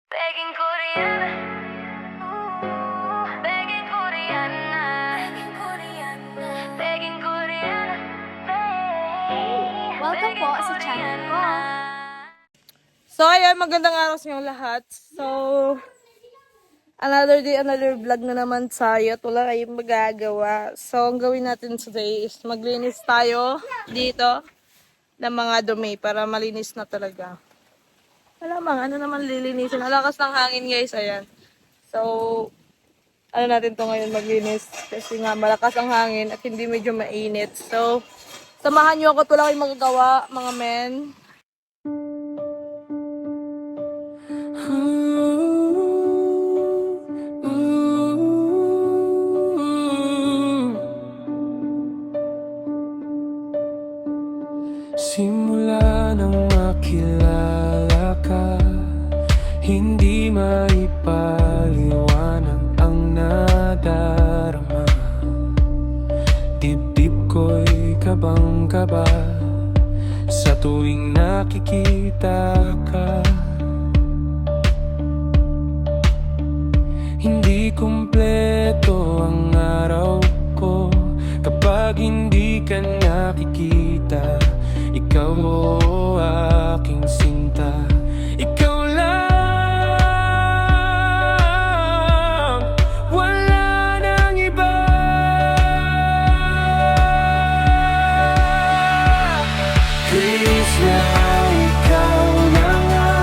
Begging Korean, begging Korean, begging Korean. Welcome po sa channel ko. So, ayan, magandang araw sa inyo lahat. So, another day, another vlog na naman tayo. At wala kayong magagawa. So, ang gawin natin today is maglinis tayo dito ng mga dumi para malinis na talaga. Malamang, ano naman lilinisin. Alakas ng hangin, guys. Ayan. So, ano natin to ngayon maglinis. Kasi nga, malakas ang hangin at hindi medyo mainit. So, samahan nyo ako at wala kayong magagawa, mga men. Simula nang makilala ka, hindi maipaliwanag ang nadarama. Dibdib ko'y kabang-kaba sa tuwing nakikita ka. Hindi kumpleto ang araw ko kapag hindi ka nakikita. Ikaw o aking sinta, ikaw lang, wala nang iba. Please na ikaw na nga,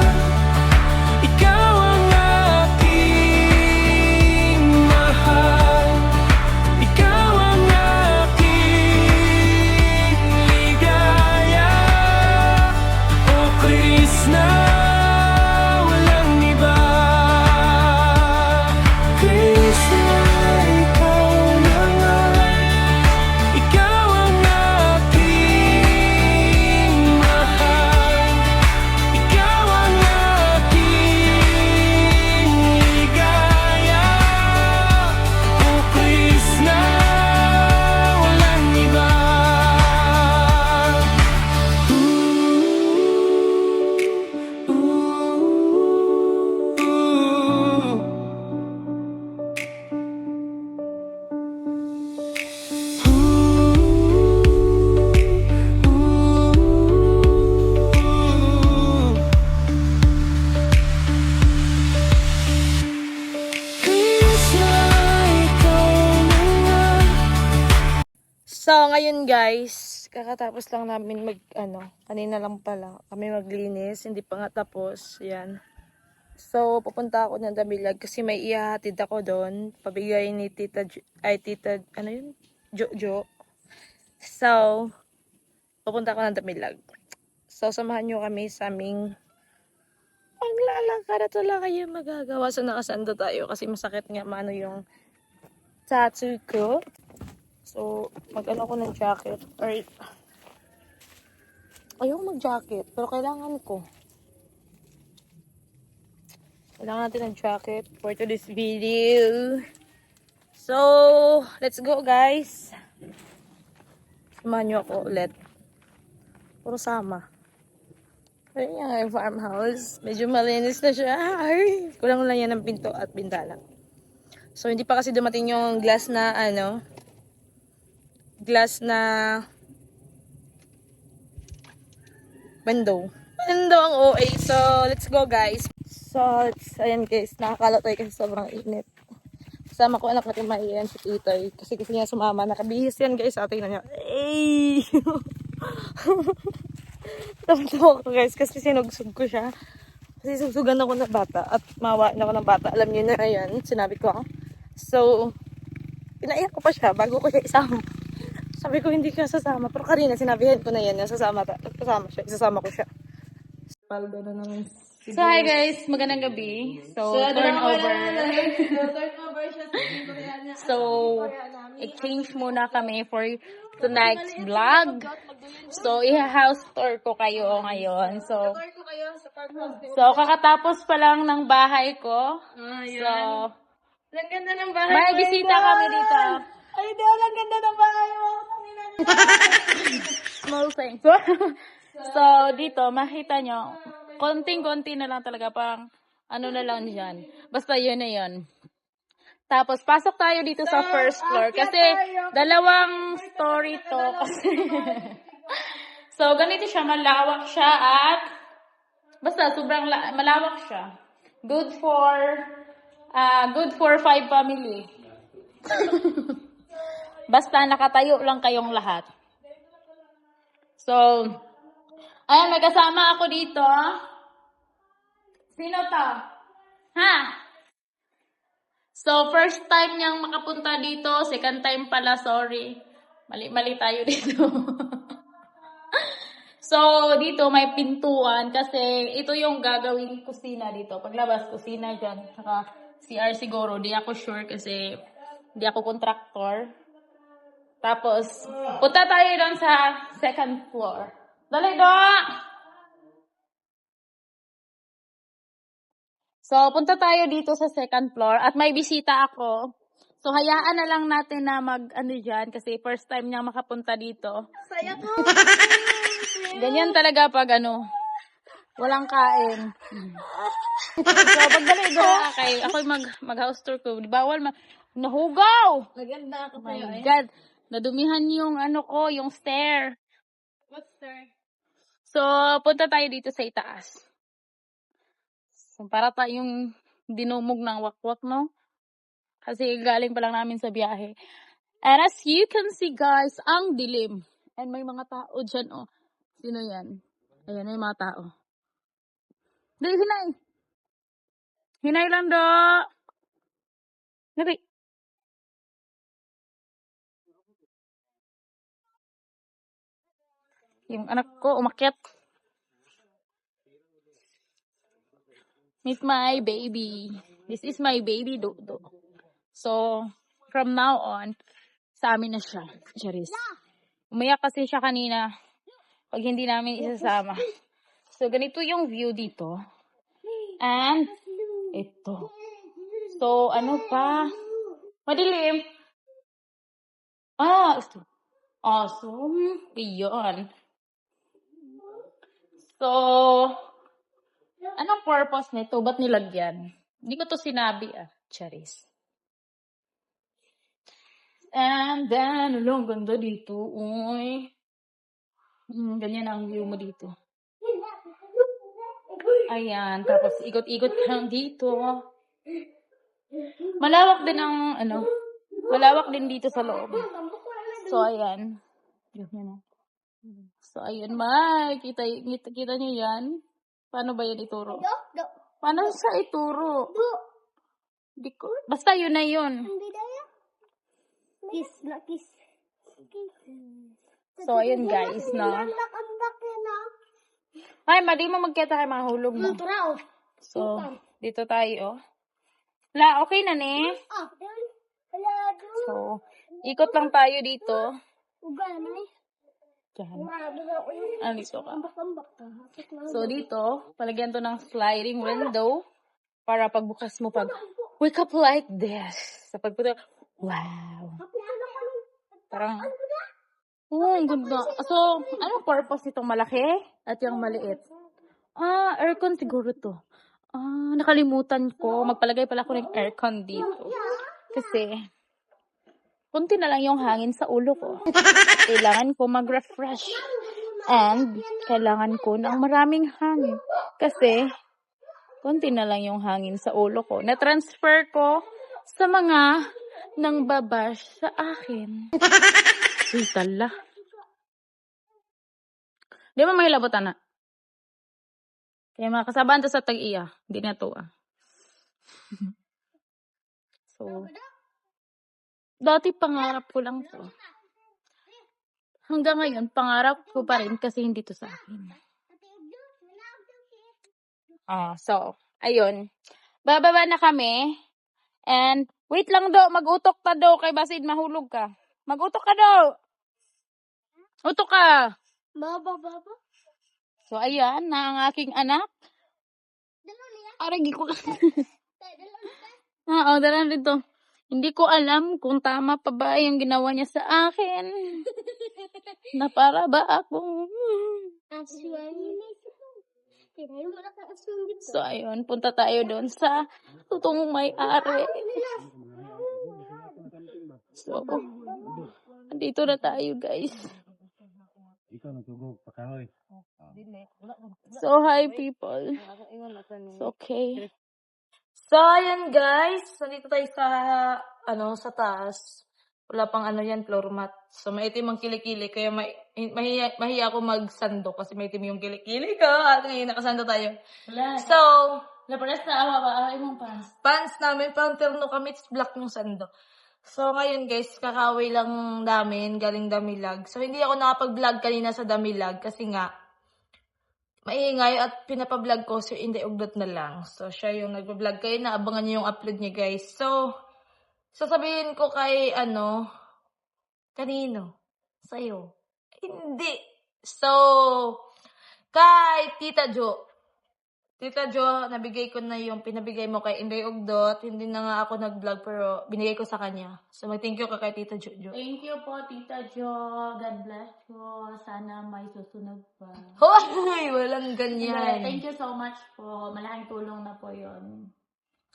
ikaw ang aking mahal, ikaw ang aking ligaya. Oh Krishna, walang iba. Krishna, ikaw na nga, ikaw ang aking mahal, ikaw ang aking ligaya. Oh Krishna, walang iba. So, ngayon guys, kakatapos lang namin kanina lang pala kami maglinis, hindi pa nga tapos, yan. So, pupunta ako ng Damilag kasi may ihahatid ako doon, pabigay ni Tita, Jojo. So, pupunta ako ng Damilag. So, samahan nyo kami sa aming paglalakad at wala kayo magagawa. So, nakasando tayo kasi masakit nga maano yung tattoo ko. So, mag-ano ko ng jacket. Or, ayoko mag-jacket. Pero kailangan ko. Kailangan natin ng jacket for today's video. So, let's go guys. Samahan nyo ako ulit. Puro sama. Ayun nga yung farmhouse. Medyo malinis na siya. Ay, kulang lang yan ng pinto at bintana. So, hindi pa kasi dumating yung glass na window ang OA. So, let's go guys. So, ayan guys, nakakalotoy kasi sobrang init. Kasama ko anak natin maiyan si Titoy. Kasi gusto niya sumama. Nakabihis yan guys. Atin na niya. Ay! Tawa ko guys kasi sinugsug ko siya. Kasi sugsugan ako ng bata. At mawaan ako ng bata. Alam niyo na yan. Sinabi ko. So, pinaiyak ko pa siya bago ko siya isama. Sabi ko hindi ka sasama. Pero kanina sinabihan ko na yan. Sasama siya. Isasama ko siya. Paldo na naman. So, hi guys. Magandang gabi. So, turn over. So, exchange muna kami for tonight's vlog. So, i-house tour ko kayo ngayon. So, kakatapos pa lang ng bahay ko. So, Ang ganda ng bahay may bisita kami dito. Ay, di ang ganda ng bahay mo. Small thing. So, dito, makita nyo, konting-konti na lang talaga, parang ano na lang dyan. Basta yun na yun. Tapos, pasok tayo dito sa first floor. Kasi, dalawang story to. Kasi, so, ganito siya. Malawak siya at, basta, sobrang malawak siya. Good for 5 family. Basta, nakatayo lang kayong lahat. So, ayan, may kasama ako dito. Sino to? Ha? So, first time niyang makapunta dito. Second time pala, sorry. Mali tayo dito. So, dito may pintuan kasi ito yung gagawing kusina dito. Paglabas, kusina dyan. Saka CR siguro. Di ako sure kasi di ako contractor. Tapos, punta tayo doon sa second floor. Dali, do! So, punta tayo dito sa second floor at may bisita ako. So, hayaan na lang natin na dyan kasi first time niya makapunta dito. Saya ko. Ganyan talaga pag walang kain. So, pagdali do, ako mag-house tour ko. Di bawal nahugaw! Maganda ako Oh my sa'yo eh. God. Nadumihan yung yung stair. What's there? So, punta tayo dito sa itaas. So, para tayong dinumog ng wakwak, no? Kasi galing pa lang namin sa biyahe. And as you can see, guys, ang dilim. And may mga tao dyan, oh. Sino yan? Ayan, may mga tao. Dali, hinay! Hinay lang, do! Dali. Yung anak ko, umakyat. Meet my baby. This is my baby, Dodo. So, from now on, sa amin na siya. Charis. Umayak kasi siya kanina pag hindi namin isasama. So, ganito yung view dito. And, ito. So, ano pa? Madilim. Ito. Awesome. Iyon. So, anong purpose nito? Ba't nilagyan? Hindi ko to sinabi, Charis. And then, ang ganda dito. Uy. Ganyan ang view mo dito. Ayan. Tapos, ikot-ikot ka lang dito. Malawak din dito sa loob. So, ayan. Ganyan. So, ayan, kita nyo yan? Paano ba yan ituro? Paano siya ituro? Basta yun na yun. Kiss. So, ayun guys, no? Ay, madi mo magkita kay mahulog mo. So, dito tayo. Okay na, ne? So, ikot lang tayo dito. Diyan. Dito ka. So, dito, palagyan to ng sliding window para pagbukas mo wake up like this. Sa pagputo, wow. Parang, ang ganda. So, anong purpose nitong malaki at yung maliit? Aircon siguro to. Nakalimutan ko. Magpalagay pala ako ng aircon dito. Kasi, kunti na lang yung hangin sa ulo ko. Kailangan ko mag-refresh. And, kailangan ko ng maraming hangin. Kasi, kunti na lang yung hangin sa ulo ko. Na-transfer ko sa mga nang babash sa akin. Uy, tala. Di ba mahilabot, anak? Kaya mga kasabaan to sa tag-iya. Hindi na to, So, dati pangarap ko lang to. Hanggang ngayon, pangarap ko pa rin kasi hindi to sa akin. So, ayun. Bababa na kami. And, wait lang do. Mag-utok ta do. Kay basid mahulog ka. Mag-utok ka do. Utok ka. Baba. So, ayan na ang aking anak. Aragi ko lang. Dalan dito. Hindi ko alam kung tama pa ba yung ginawa niya sa akin. Na para ba ako? So, ayun. Punta tayo doon sa totoong may-ari. So, andito na tayo, guys. So, hi, people. It's okay. So, ayan, guys. Nandito tayo sa, sa taas. Wala pang yan, floor mat. So, maitim ang kilikili. Kaya mahiya ako magsando kasi maitim yung kilikili ko. At ngayon, nakasando tayo. So, Laparas na awa ba? Ay mong pants. pants namin, parang terno kami, it's black yung sando. So, ngayon guys, kakaway lang namin, galing Damilag. So, hindi ako nakapag-vlog kanina sa Damilag kasi nga, maingay at pinapablog ko si Inday Ugdot na lang. So, siya yung nagpa-vlog kayo na abangan niyo yung upload niya guys. So, sasabihin ko kay, kanino? Sa'yo. Hindi. So, kay Tita Jo. Tita Jo, nabigay ko na yung pinabigay mo kay Inday Ugdot. Hindi na nga ako nag-vlog pero binigay ko sa kanya. So, mag-thank you ka kay Tita Jo. Thank you po, Tita Jo. God bless po. Sana may susunod pa. Hoy! Walang ganyan. Thank you so much po. Malaking tulong na po yun.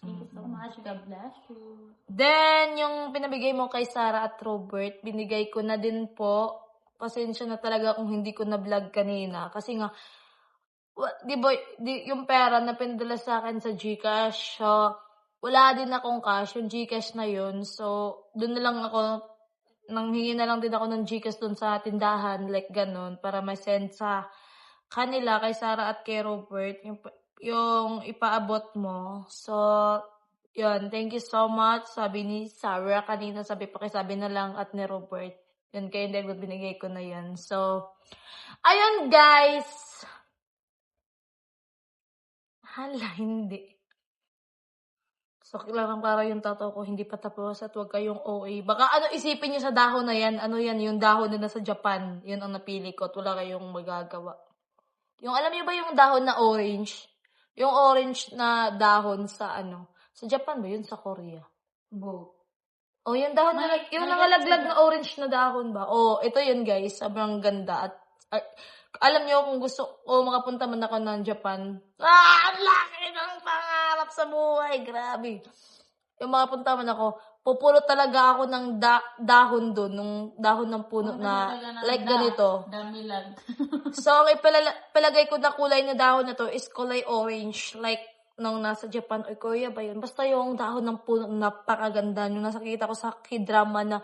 Thank you so much. God bless you. Then, yung pinabigay mo kay Sarah at Robert, binigay ko na din po. Pasensya na talaga kung hindi ko na-vlog kanina. Kasi nga, yung pera na pinadala sa akin sa GCash, wala din akong cash, yung GCash na yun. So, doon na lang ako, nanghingi na lang din ako ng GCash doon sa tindahan, like ganun, para may send sa kanila, kay Sarah at kay Robert, yung ipaabot mo. So, yun, thank you so much. Sabi ni Sarah kanina, pakisabi na lang at ni Robert. Yun, kayo din, binigay ko na yun. So, ayun guys. Hala, hindi. So, kailangan para yung tato ko hindi pa tapos at huwag kayong OA. Baka isipin nyo sa dahon na yan, yung dahon na nasa Japan. Yun ang napili ko at wala kayong magagawa. Yung, alam nyo ba yung dahon na orange? Yung orange na dahon sa sa Japan ba yun? Sa Korea? Both. Oh, yung dahon yung nangalaglag na orange na dahon ba? Oh, ito yun guys. Sobrang ganda. At alam nyo, kung gusto ko makapunta man ako ng Japan, ang laki ng pangarap sa buhay. Grabe. Yung makapunta man ako, pupulot talaga ako ng dahon doon, nung dahon ng puno na like ganito. Damilag. So, ang ipalagay ko na kulay na dahon na to is kulay orange. Like, nung nasa Japan o Korea ba yun? Basta yung dahon ng puno, napakaganda. Yung nakita ko sa k-drama na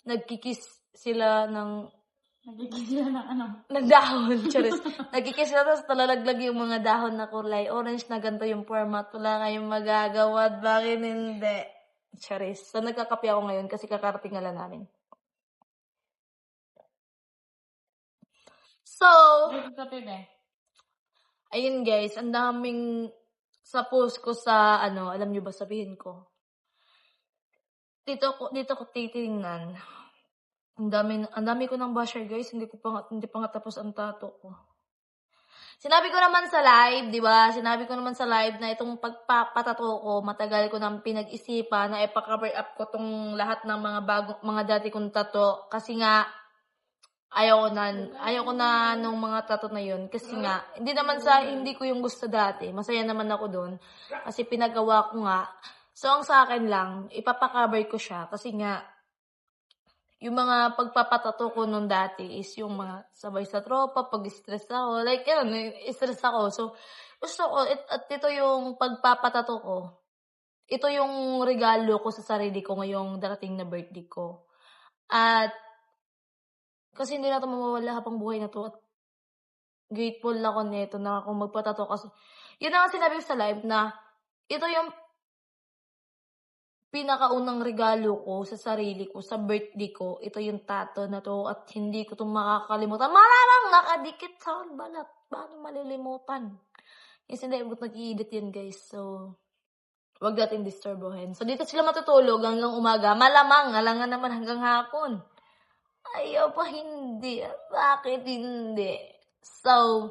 nagkikis sila ng Nagkikis sila ng nagdahon, charis. Nagkikis sila, tapos talalaglag yung mga dahon na kulay orange na ganito yung format. Wala kayong magagawa. Bakit hindi? Charis. So, nagkakape ako ngayon kasi kakarating nga lang namin. So, ayun guys, ang daming sa post ko sa, alam nyo ba sabihin ko? Dito ko titingnan. Ang dami ko ng basher guys, hindi pa nga tapos ang tato ko. Sinabi ko naman sa live, di ba? Sinabi ko naman sa live na itong pagpapatato ko, matagal ko nang pinag-isipan na ipa-cover up ko tong lahat ng mga dati kong tato. Kasi nga, ayaw ko na nung mga tato na yun. Kasi nga, hindi ko yung gusto dati. Masaya naman ako doon. Kasi pinagawa ko nga. So, ang sa akin lang, ipapa-cover ko siya. Kasi nga, yung mga pagpapatato ko nung dati is yung mga sabay sa tropa, pag-stress ako. Like, stress ako. So, gusto ko, at ito yung pagpapatato ko. Ito yung regalo ko sa sarili ko ngayong darating na birthday ko. At, kasi hindi na ito mawawala habang buhay na to. At grateful ako nito na ako magpatato. Kasi, yun na nga sinabi ko sa live na, ito yung pinakaunang regalo ko sa sarili ko, sa birthday ko, ito yung tato na to at hindi ko itong makakalimutan. Malamang nakadikit sa balat. Paano malilimutan? Kasi hindi ko nag-i-edit yun guys. So, wag natin disturbohin. So, dito sila matutulog hanggang umaga. Malamang, alangan naman hanggang hapon. Ayaw pa hindi. Bakit hindi? So,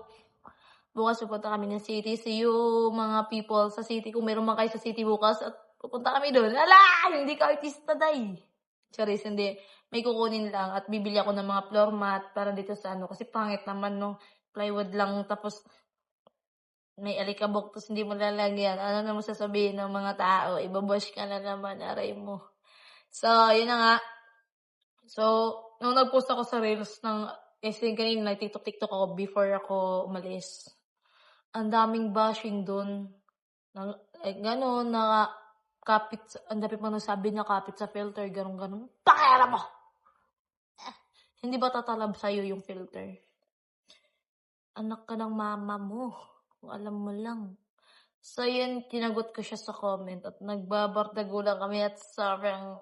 bukas pupunta kami ng city. See you mga people sa city. Kung meron man kayo sa city bukas at pupunta kami doon. Ala! Hindi ka artista, day. Charis, hindi. May kukunin lang at bibili ako ng mga floor mat para dito sa kasi pangit naman, no? Plywood lang, tapos may alikabok tapos hindi mo lalagyan, ano naman sasabihin ng mga tao? Ibabash ka na naman, aray mo. So, yun na nga. So, nung nag-post ako sa Reels kasi kanina nag-tiktok ako before ako umalis. Ang daming bashing dun. Gano'n, ang dami pa nagsabi na kapit sa filter, gano'n. Pakera mo! Hindi ba tatalab sa'yo yung filter? Anak ka ng mama mo. Kung alam mo lang. So, yun, tinagot ko siya sa comment at nagbabardagulan kami at sobrang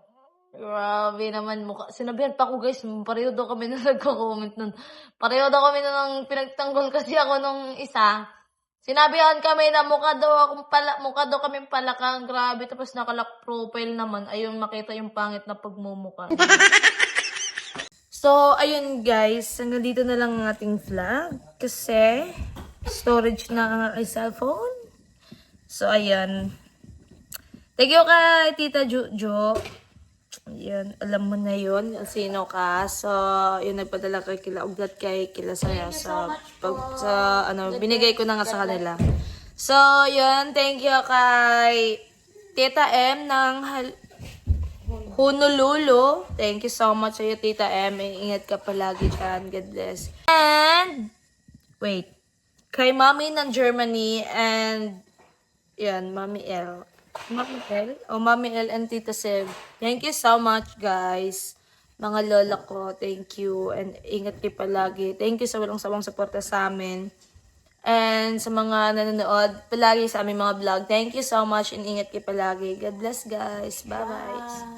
grabe naman mukha. Sinabihan pa ko guys, pareho daw kami na nagko-comment nun. Pareho daw kami na pinagtanggol kasi ako nung isa. Sinabihan kami na mukha daw kami palakang, grabe. Tapos nakalock profile naman, ayun makita yung pangit na pagmumukha. So, ayun guys, hanggang dito na lang ang ating vlog. Kasi, storage na ang aking cellphone. So, ayan. Thank you kay Tita Jojo. Ayan, alam mo na yun, sino ka. So, yun, nagpadala kay kila Uglat kay kila Saya binigay ko na nga sa kanila. So, yun, thank you kay Tita M ng Honolulu. Thank you so much sa iyo, Tita M. Ingat ka palagi dyan. God bless. And, wait, kay Mami ng Germany and, yan, Mami L. Mami L? O Mami L and Tita Seb. Thank you so much, guys. Mga lola ko, thank you. And ingat kayo palagi. Thank you sa walang sawang suporta sa amin. And sa mga nanonood palagi sa aming mga vlog. Thank you so much and ingat kayo palagi. God bless, guys. Bye-bye.